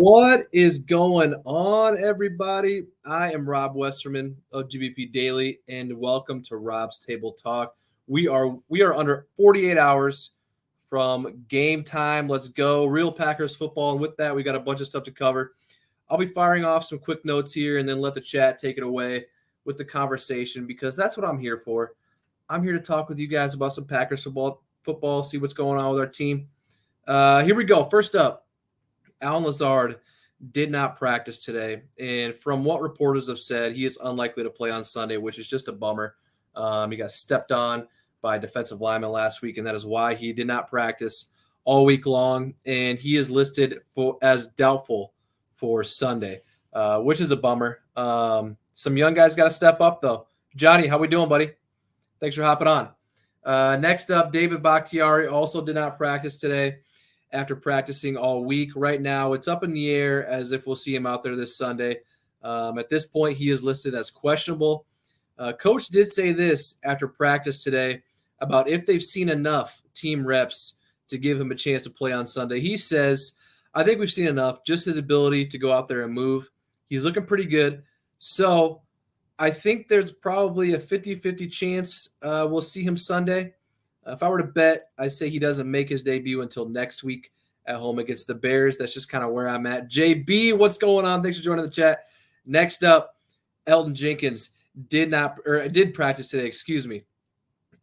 What is going on, everybody? I am Rob Westerman of GBP Daily, and welcome to Rob's Table Talk. We are under 48 hours from game time. Let's go, real Packers football, and with that, we got a bunch of stuff to cover. I'll be firing off some quick notes here, and then let the chat take it away with the conversation because that's what I'm here for. I'm here to talk with you guys about some Packers football, see what's going on with our team. Here we go. First up. Allen Lazard did not practice today, and from what reporters have said, he is unlikely to play on Sunday, which is just a bummer. He got stepped on by a defensive lineman last week, and that is why he did not practice all week long, and he is listed as doubtful for Sunday, which is a bummer. Some young guys got to step up, though. Johnny, how we doing, buddy? Thanks for hopping on. Next up, David Bakhtiari also did not practice today after practicing all week. Right now, it's up in the air as if we'll see him out there this Sunday. At this point, he is listed as questionable. Coach did say this after practice today about if they've seen enough team reps to give him a chance to play on Sunday. He says, I think we've seen enough, just his ability to go out there and move. He's looking pretty good. So I think there's probably a 50-50 chance we'll see him Sunday. If I were to bet, I say he doesn't make his debut until next week at home against the Bears. That's just kind of where I'm at. JB, what's going on? Thanks for joining the chat. Next up, Elton Jenkins did practice today,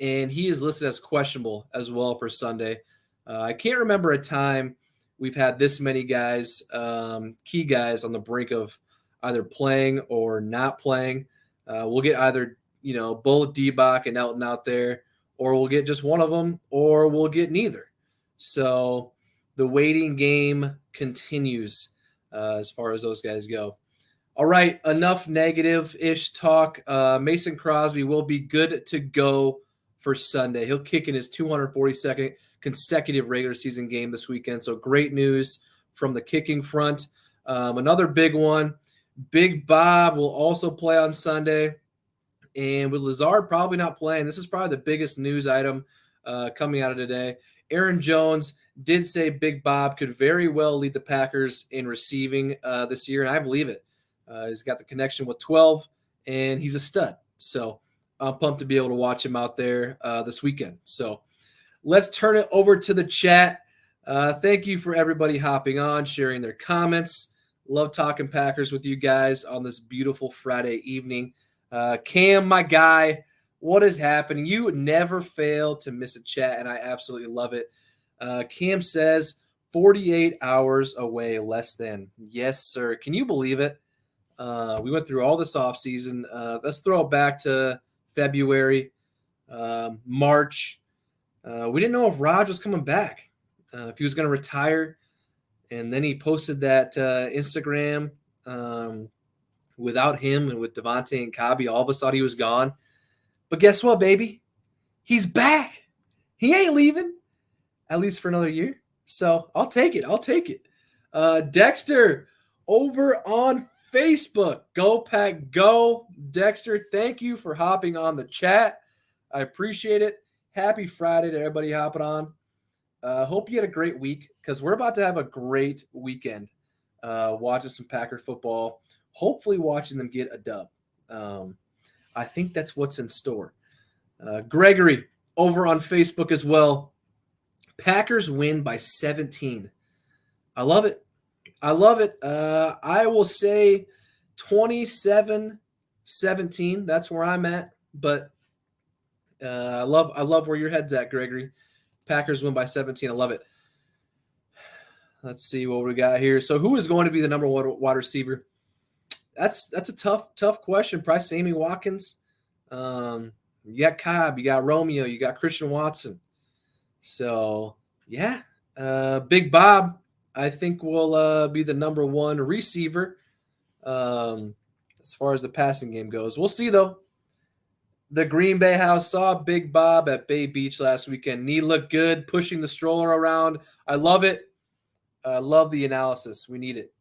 and he is listed as questionable as well for Sunday. I can't remember a time we've had this many guys, key guys, on the brink of either playing or not playing. We'll get either both D-Bach and Elton out there, or we'll get just one of them, or we'll get neither. So the waiting game continues as far as those guys go. All right, enough negative-ish talk. Mason Crosby will be good to go for Sunday. He'll kick in his 242nd consecutive regular season game this weekend. So great news from the kicking front. Another big one, Big Bob will also play on Sunday. And with Lazard probably not playing, this is probably the biggest news item coming out of today. Aaron Jones did say Big Bob could very well lead the Packers in receiving this year, and I believe it. He's got the connection with 12, and he's a stud. So I'm pumped to be able to watch him out there this weekend. So let's turn it over to the chat. Thank you for everybody hopping on, sharing their comments. Love talking Packers with you guys on this beautiful Friday evening. Cam, my guy, what is happening? You never fail to miss a chat, and I absolutely love it. Cam says 48 hours away, less than. Yes, sir. Can you believe it? We went through all this offseason. Let's throw it back to February, March. We didn't know if Raj was coming back, if he was going to retire. And then he posted that Instagram without him and with Devontae and Kabi. All of us thought he was gone. But guess what, baby? He's back. He ain't leaving, at least for another year. So I'll take it. Dexter over on Facebook. Go Pack Go. Dexter, thank you for hopping on the chat. I appreciate it. Happy Friday to everybody hopping on. Hope you had a great week because we're about to have a great weekend watching some Packer football. Hopefully watching them get a dub. I think that's what's in store. Gregory over on Facebook as well. Packers win by 17. I love it. I will say 27-17. That's where I'm at. But I love where your head's at, Gregory. Packers win by 17. I love it. Let's see what we got here. So who is going to be the number one wide receiver? That's a tough question. Probably Sammy Watkins. You got Cobb, you got Romeo, you got Christian Watson. So yeah, Big Bob, I think will be the number one receiver as far as the passing game goes. We'll see though. The Green Bay house saw Big Bob at Bay Beach last weekend. Knee looked good, pushing the stroller around. I love it. I love the analysis. We need it.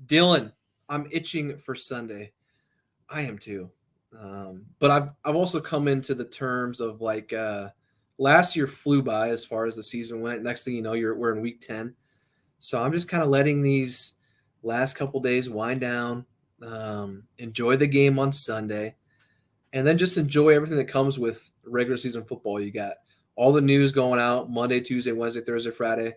Dylan, I'm itching for Sunday. I am too. But I've also come into the terms of like last year flew by as far as the season went. Next thing you know, we're in week 10. So I'm just kind of letting these last couple days, wind down, enjoy the game on Sunday, and then just enjoy everything that comes with regular season football. You got all the news going out Monday, Tuesday, Wednesday, Thursday, Friday.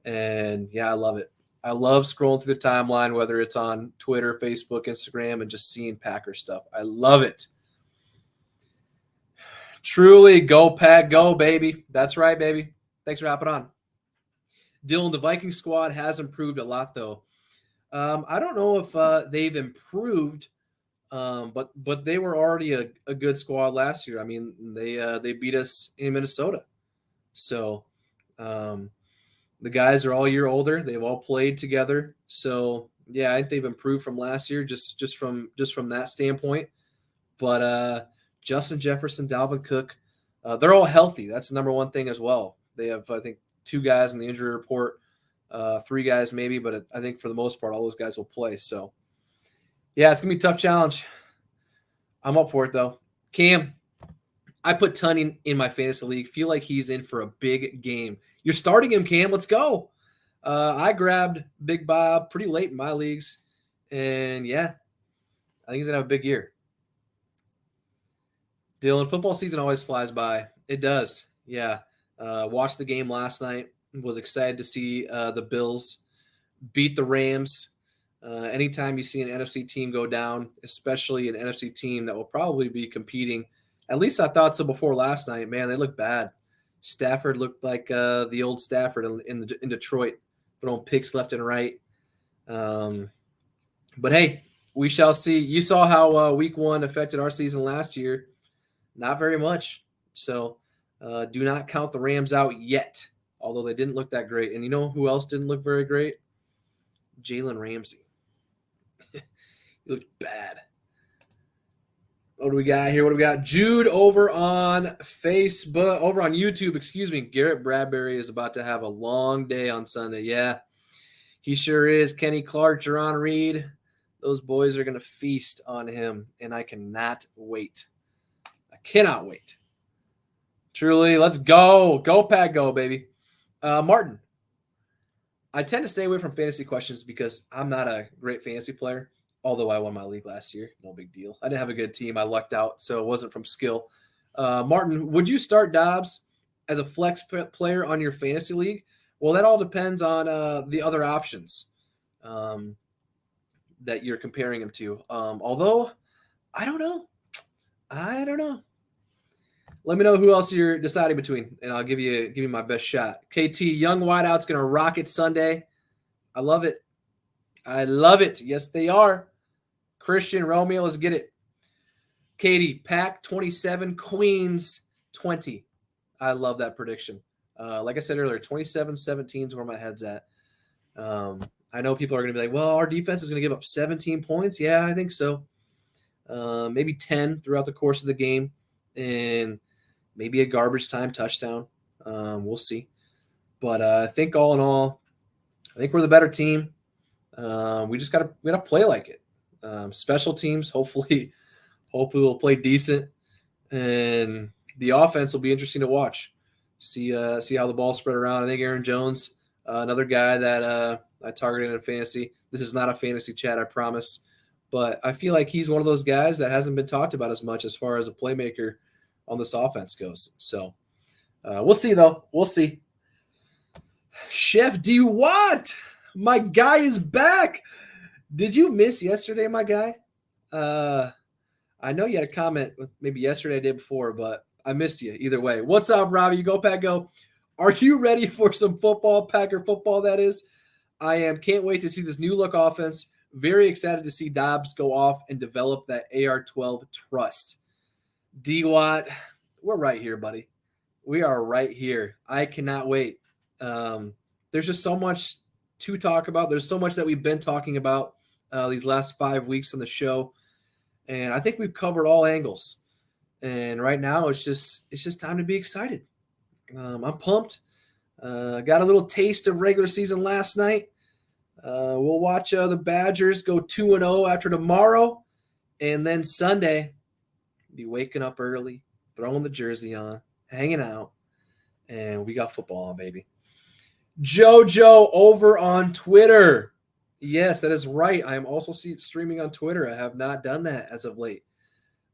And yeah, I love it. I love scrolling through the timeline, whether it's on Twitter, Facebook, Instagram, and just seeing Packer stuff. I love it. Truly, go Pack, go, baby. That's right, baby. Thanks for hopping on. Dylan, the Viking squad has improved a lot, though. I don't know if they've improved, but they were already a good squad last year. I mean, they beat us in Minnesota. So the guys are all year older. They've all played together. So yeah, I think they've improved from last year, just from that standpoint. But Justin Jefferson, Dalvin Cook, they're all healthy. That's the number one thing as well. They have, I think, 2 guys in the injury report, 3 guys maybe, but I think for the most part, all those guys will play. So yeah, it's gonna be a tough challenge. I'm up for it though. Cam, I put Tunning in my fantasy league. Feel like he's in for a big game. You're starting him, Cam. Let's go. I grabbed Big Bob pretty late in my leagues. And yeah, I think he's going to have a big year. Dylan, football season always flies by. It does. Yeah. Watched the game last night. Was excited to see the Bills beat the Rams. Anytime you see an NFC team go down, especially an NFC team that will probably be competing, at least I thought so before last night, man, they look bad. Stafford looked like the old Stafford in Detroit, throwing picks left and right. But hey, we shall see. You saw how week 1 affected our season last year. Not very much. So do not count the Rams out yet, although they didn't look that great. And you know who else didn't look very great? Jalen Ramsey. He looked bad. What do we got here? What do we got? Jude over on Facebook, over on YouTube, excuse me. Garrett Bradbury is about to have a long day on Sunday. Yeah, he sure is. Kenny Clark, Jerron Reed, those boys are going to feast on him, and I cannot wait. I cannot wait. Truly, let's go. Go, Pack, go, baby. Martin, I tend to stay away from fantasy questions because I'm not a great fantasy player. Although I won my league last year, no big deal. I didn't have a good team. I lucked out, so it wasn't from skill. Martin, would you start Dobbs as a flex player on your fantasy league? Well, that all depends on the other options that you're comparing him to. Although, I don't know. Let me know who else you're deciding between, and I'll give you my best shot. KT, young wideout's going to rock it Sunday. I love it. Yes, they are. Christian, Romeo, let's get it. Katie, Pack 27, Queens 20. I love that prediction. Like I said earlier, 27-17 is where my head's at. I know people are going to be like, well, our defense is going to give up 17 points. Yeah, I think so. Maybe 10 throughout the course of the game, and maybe a garbage time touchdown. We'll see. But I think all in all, I think we're the better team. We gotta play like it. Special teams, hopefully we'll play decent, and the offense will be interesting to watch. See how the ball spread around. I think Aaron Jones, another guy that I targeted in fantasy. This is not a fantasy chat, I promise, but I feel like he's one of those guys that hasn't been talked about as much as far as a playmaker on this offense goes. So we'll see, though. We'll see. Chef D. Watt, my guy is back. Did you miss yesterday, my guy? I know you had a comment with maybe yesterday, day before, but I missed you either way. What's up, Robbie? You go, Pack, go. Are you ready for some football, Packer football, that is? I am. Can't wait to see this new look offense. Very excited to see Dobbs go off and develop that AR-12 trust. D-Watt, we're right here, buddy. We are right here. I cannot wait. There's just so much to talk about. There's so much that we've been talking about these last 5 weeks on the show, and I think we've covered all angles. And right now, it's just time to be excited. I'm pumped. Got a little taste of regular season last night. We'll watch the Badgers go 2-0 after tomorrow, and then Sunday, be waking up early, throwing the jersey on, hanging out, and we got football on, baby. JoJo over on Twitter. Yes, that is right. I am also streaming on Twitter. I have not done that as of late.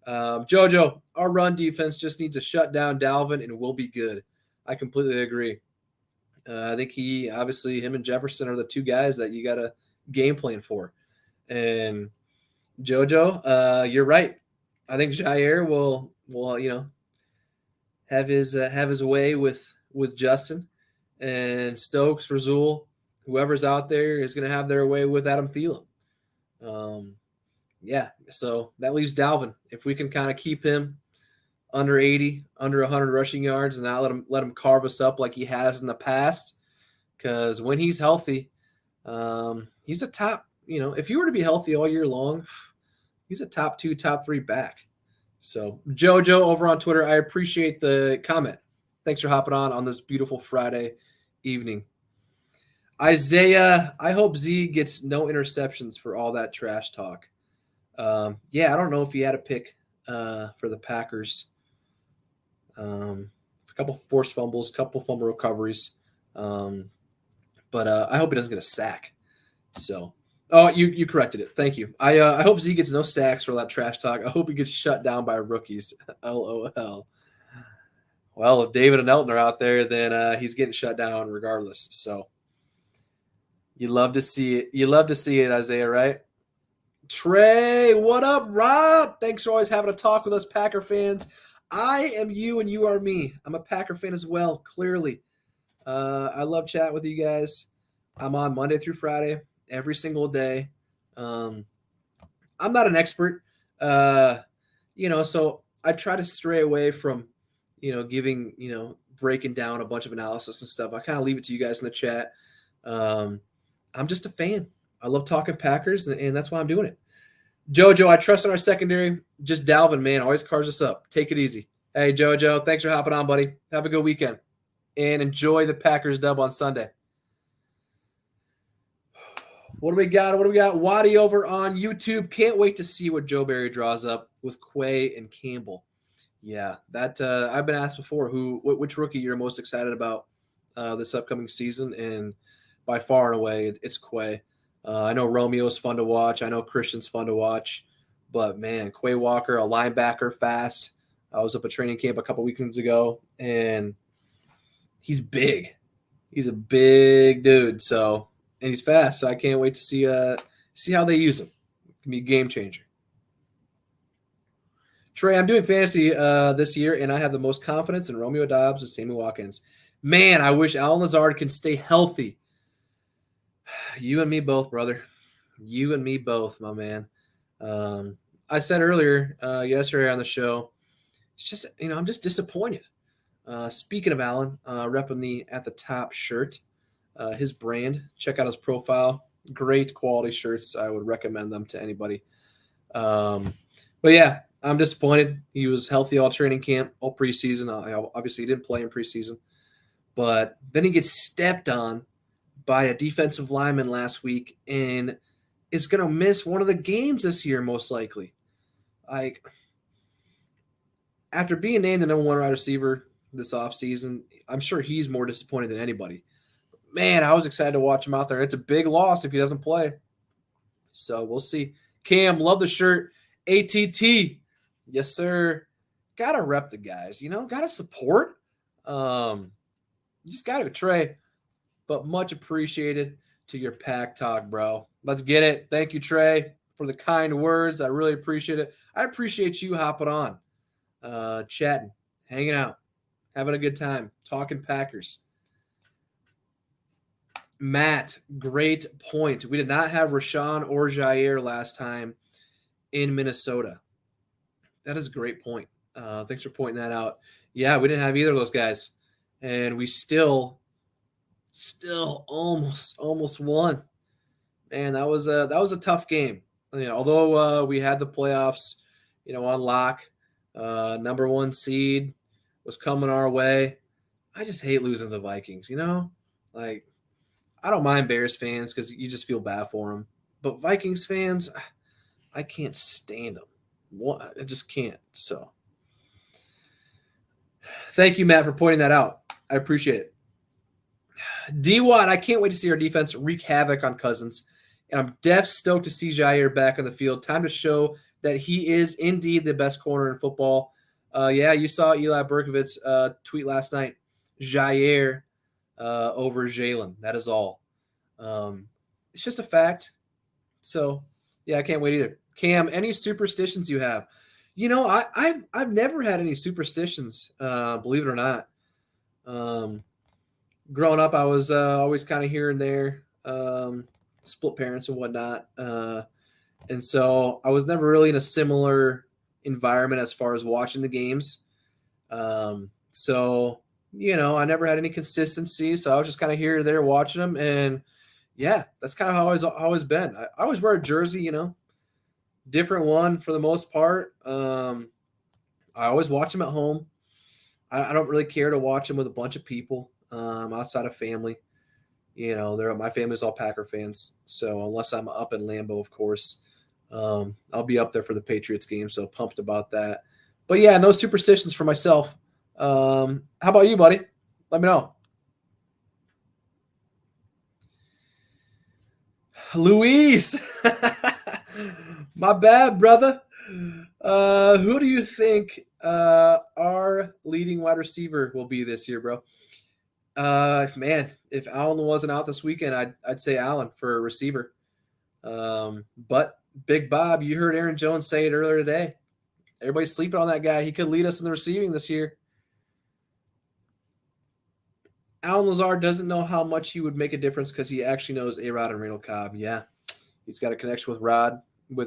Jojo, our run defense just needs to shut down Dalvin and we'll be good. I completely agree. I think him and Jefferson are the two guys that you got to game plan for. And Jojo, you're right. I think Jair will have his way with Justin, and Stokes, Razul, whoever's out there is going to have their way with Adam Thielen. Yeah, so that leaves Dalvin. If we can kind of keep him under 80, under 100 rushing yards, and not let him carve us up like he has in the past, because when he's healthy, he's a top. If he were to be healthy all year long, he's a top 2, top 3 back. So Jojo over on Twitter, I appreciate the comment. Thanks for hopping on this beautiful Friday evening. Isaiah, I hope Z gets no interceptions for all that trash talk. Yeah, I don't know if he had a pick for the Packers. A couple forced fumbles, couple fumble recoveries. But I hope he doesn't get a sack. So, you corrected it. Thank you. I hope Z gets no sacks for all that trash talk. I hope he gets shut down by rookies. LOL. Well, if David and Elton are out there, then he's getting shut down regardless. So, you love to see it. You love to see it, Isaiah, right? Trey, what up, Rob? Thanks for always having a talk with us Packer fans. I am you and you are me. I'm a Packer fan as well, clearly. I love chatting with you guys. I'm on Monday through Friday, every single day. I'm not an expert, so I try to stray away from, giving, breaking down a bunch of analysis and stuff. I kind of leave it to you guys in the chat. I'm just a fan. I love talking Packers, and that's why I'm doing it. Jojo, I trust in our secondary. Just Dalvin, man, always carves us up. Take it easy. Hey, Jojo, thanks for hopping on, buddy. Have a good weekend, and enjoy the Packers dub on Sunday. What do we got? Waddy over on YouTube. Can't wait to see what Joe Barry draws up with Quay and Campbell. Yeah, that I've been asked before which rookie you're most excited about this upcoming season, and by far and away, it's Quay. I know Romeo's fun to watch. I know Christian's fun to watch. But, man, Quay Walker, a linebacker, fast. I was up at training camp a couple weekends ago, and he's big. He's a big dude, and he's fast. So I can't wait to see how they use him. It can be a game changer. Trey, I'm doing fantasy this year, and I have the most confidence in Romeo Doubs and Sammy Watkins. Man, I wish Alan Lazard can stay healthy. You and me both, brother. You and me both, my man. I said earlier yesterday on the show, it's just, I'm just disappointed. Speaking of Alan, repping the At the Top shirt, his brand, check out his profile. Great quality shirts. I would recommend them to anybody. But yeah, I'm disappointed. He was healthy all training camp, all preseason. Obviously, he didn't play in preseason. But then he gets stepped on by a defensive lineman last week and is going to miss one of the games this year, most likely. After being named the number 1 wide receiver this offseason, I'm sure he's more disappointed than anybody. Man, I was excited to watch him out there. It's a big loss if he doesn't play. So we'll see. Cam, love the shirt. ATT. Yes, sir. Got to rep the guys, got to support. You just got to, Trey. But much appreciated to your Pack Talk, bro. Let's get it. Thank you, Trey, for the kind words. I really appreciate it. I appreciate you hopping on, chatting, hanging out, having a good time, talking Packers. Matt, great point. We did not have Rashawn or Jair last time in Minnesota. That is a great point. Thanks for pointing that out. Yeah, we didn't have either of those guys, and we still almost won. Man, that was a tough game. Although we had the playoffs, on lock, number 1 seed was coming our way. I just hate losing to the Vikings. I don't mind Bears fans because you just feel bad for them, but Vikings fans, I can't stand them. I just can't. So, thank you, Matt, for pointing that out. I appreciate it. D-Watt, I can't wait to see our defense wreak havoc on Cousins. And I'm stoked to see Jair back on the field. Time to show that he is indeed the best corner in football. Yeah, you saw Eli Berkovitz tweet last night. Jair over Jalen. That is all. It's just a fact. So, yeah, I can't wait either. Cam, any superstitions you have? I've never had any superstitions, believe it or not. Growing up, I was always kind of here and there, split parents and whatnot. And so I was never really in a similar environment as far as watching the games. So, I never had any consistency. So I was just kind of here or there watching them. And yeah, that's kind of how I've always been. I always wear a jersey, different one for the most part. I always watch them at home. I don't really care to watch them with a bunch of people outside of family. My family's all Packer fans. So unless I'm up in Lambeau, of course, I'll be up there for the Patriots game. So pumped about that. But yeah, no superstitions for myself. How about you, buddy? Let me know. Luis, my bad, brother. Who do you think our leading wide receiver will be this year, bro? Man, if Allen wasn't out this weekend, I'd say Allen for a receiver. But Big Bob, you heard Aaron Jones say it earlier today. Everybody's sleeping on that guy. He could lead us in the receiving this year. Alan Lazard doesn't know how much he would make a difference because he actually knows A-Rod and Randall Cobb. Yeah, he's got a connection with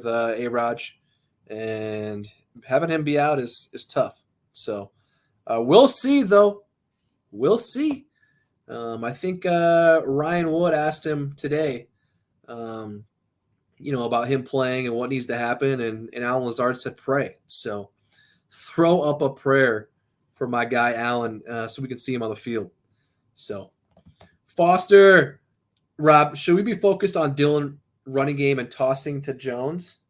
A-Rod, and having him be out is tough. So we'll see, though. We'll see. I think Ryan Wood asked him today, about him playing and what needs to happen, and Alan Lazard said pray. So throw up a prayer for my guy Alan so we can see him on the field. So, Foster, Rob, should we be focused on Dylan running game and tossing to Jones?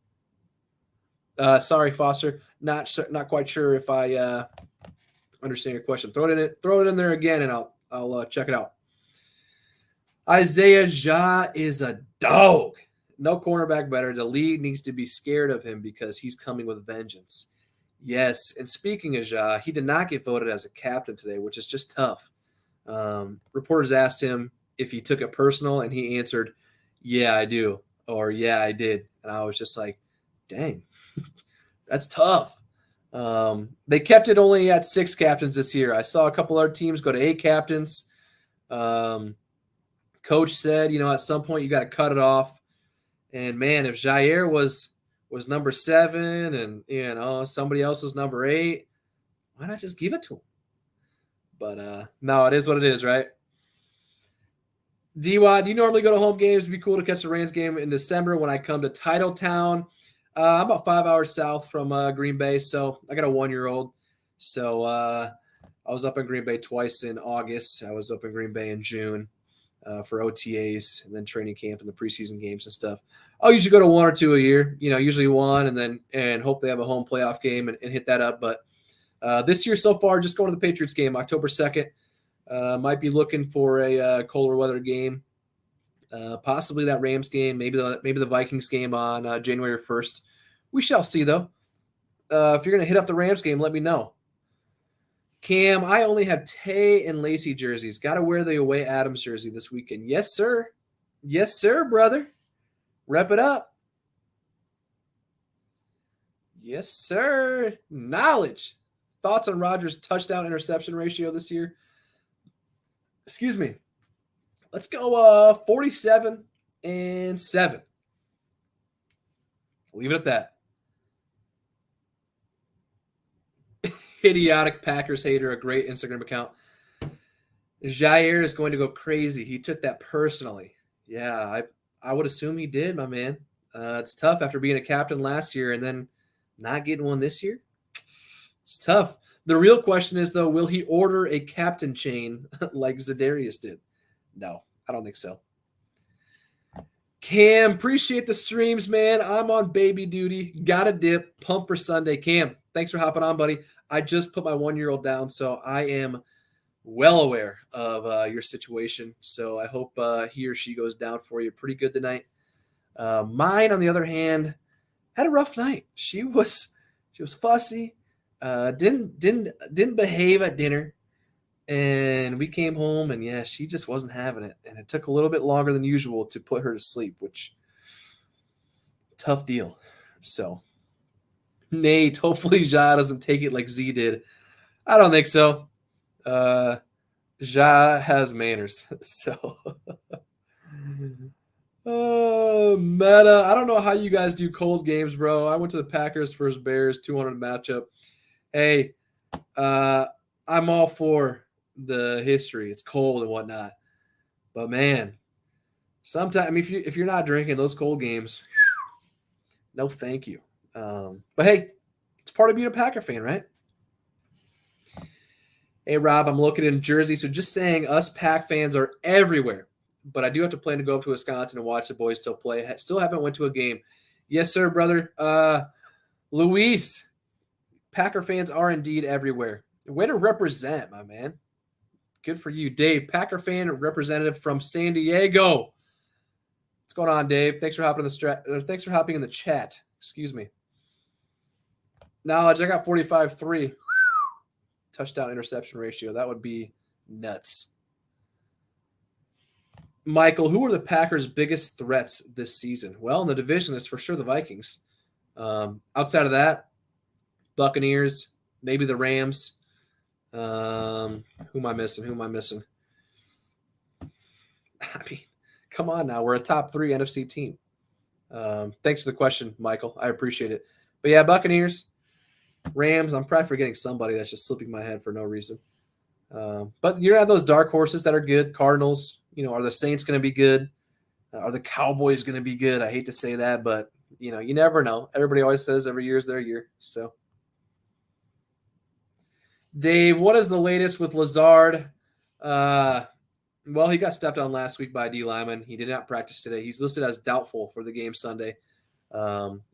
Sorry, Foster, not quite sure if I understand your question. Throw it in there again, and I'll check it out. Isaiah Ja is a dog. No cornerback better. The league needs to be scared of him because he's coming with vengeance. Yes, and speaking of Ja, he did not get voted as a captain today, which is just tough. Reporters asked him if he took it personal, and he answered, "Yeah, I do," or "Yeah, I did." And I was just like, "Dang, that's tough." They kept it only at 6 captains this year. I saw a couple other teams go to 8 captains. Coach said, at some point you got to cut it off. And man, if Jair was number 7, and somebody else was number 8, why not just give it to him? But no, it is what it is, right? DY, do you normally go to home games? It'd be cool to catch the Rams game in December when I come to Titletown. I'm about 5 hours south from Green Bay, so I got a 1-year-old. So I was up in Green Bay twice in August. I was up in Green Bay in June for OTAs and then training camp and the preseason games and stuff. I'll usually go to 1 or 2 a year, usually 1, and hope they have a home playoff game and hit that up. But this year so far, just going to the Patriots game, October 2nd. Might be looking for a colder weather game. Possibly that Rams game, maybe the Vikings game on January 1st. We shall see, though. If you're going to hit up the Rams game, let me know. Cam, I only have Tay and Lacey jerseys. Got to wear the away Adams jersey this weekend. Yes, sir. Yes, sir, brother. Rep it up. Yes, sir. Knowledge. Thoughts on Rodgers' touchdown interception ratio this year? Excuse me. Let's go 47-7. Leave it at that. Idiotic Packers hater, a great Instagram account. Jair is going to go crazy. He took that personally. Yeah, I would assume he did, my man. It's tough after being a captain last year and then not getting one this year. It's tough. The real question is, though, will he order a captain chain like Zadarius did? No, I don't think so. Cam, appreciate the streams, man. I'm on baby duty. Got a dip. Pump for Sunday. Cam, thanks for hopping on, buddy. I just put my 1-year-old down, so I am well aware of your situation. So I hope he or she goes down for you pretty good tonight. Mine, on the other hand, had a rough night. She was fussy, didn't behave at dinner, and we came home, and yeah, she just wasn't having it, and it took a little bit longer than usual to put her to sleep, which tough deal. So, Nate, hopefully Ja doesn't take it like Z did. I don't think so. Ja has manners, so. Oh, meta. I don't know how you guys do cold games, bro. I went to the Packers versus Bears 200 matchup. Hey, I'm all for the history. It's cold and whatnot. But man, sometimes I mean, if you're not drinking those cold games, no thank you. But hey, it's part of being a Packer fan, right? Hey Rob, I'm looking in Jersey, so just saying us Pack fans are everywhere. But I do have to plan to go up to Wisconsin and watch the boys still play. Still haven't went to a game. Yes, sir, brother. Luis, Packer fans are indeed everywhere. Way to represent, my man. Good for you. Dave, Packer fan representative from San Diego. What's going on, Dave? Thanks for hopping thanks for hopping in the chat. Excuse me. Knowledge, I got 45-3. Touchdown interception ratio. That would be nuts. Michael, who are the Packers' biggest threats this season? Well, in the division, it's for sure the Vikings. Outside of that, Buccaneers, maybe the Rams. Who am I missing? I mean, come on now. We're a top 3 NFC team. Thanks for the question, Michael. I appreciate it. But yeah, Buccaneers, Rams. I'm probably forgetting somebody that's just slipping my head for no reason. But you have those dark horses that are good. Cardinals, are the Saints going to be good? Are the Cowboys going to be good? I hate to say that, but, you never know. Everybody always says every year is their year. So, Dave, what is the latest with Lazard? Well, he got stepped on last week by D. Lyman. He did not practice today. He's listed as doubtful for the game Sunday.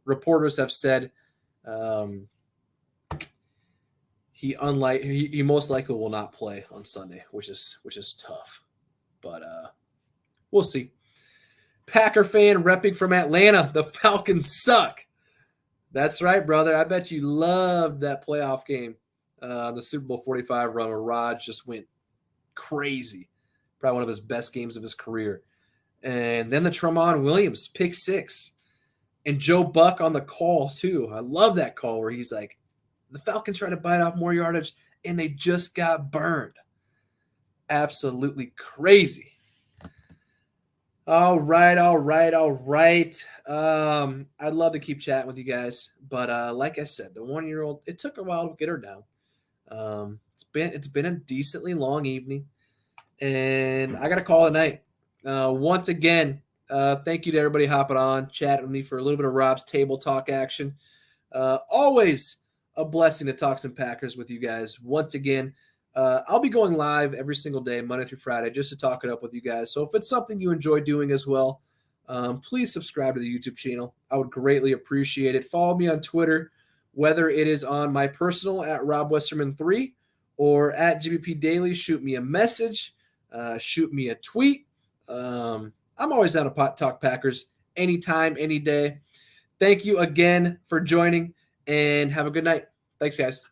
Reporters have said he most likely will not play on Sunday, which is tough. But we'll see. Packer fan repping from Atlanta. The Falcons suck. That's right, brother. I bet you loved that playoff game, the Super Bowl 45 run where Rod just went crazy. Probably one of his best games of his career. And then the Tramon Williams pick 6. And Joe Buck on the call, too. I love that call where he's like, the Falcons try to bite off more yardage, and they just got burned. Absolutely crazy. All right. I'd love to keep chatting with you guys, but like I said, the 1-year-old, it took a while to get her down. It's been a decently long evening, and I got to call it a night. Once again, thank you to everybody hopping on, chatting with me for a little bit of Rob's table talk action. Always a blessing to talk some Packers with you guys. Once again, I'll be going live every single day, Monday through Friday, just to talk it up with you guys. So if it's something you enjoy doing as well, please subscribe to the YouTube channel. I would greatly appreciate it. Follow me on Twitter, whether it is on my personal at Rob Westerman 3 or at GBP Daily. Shoot me a message, shoot me a tweet. I'm always down to talk Packers anytime, any day. Thank you again for joining, and have a good night. Thanks, guys.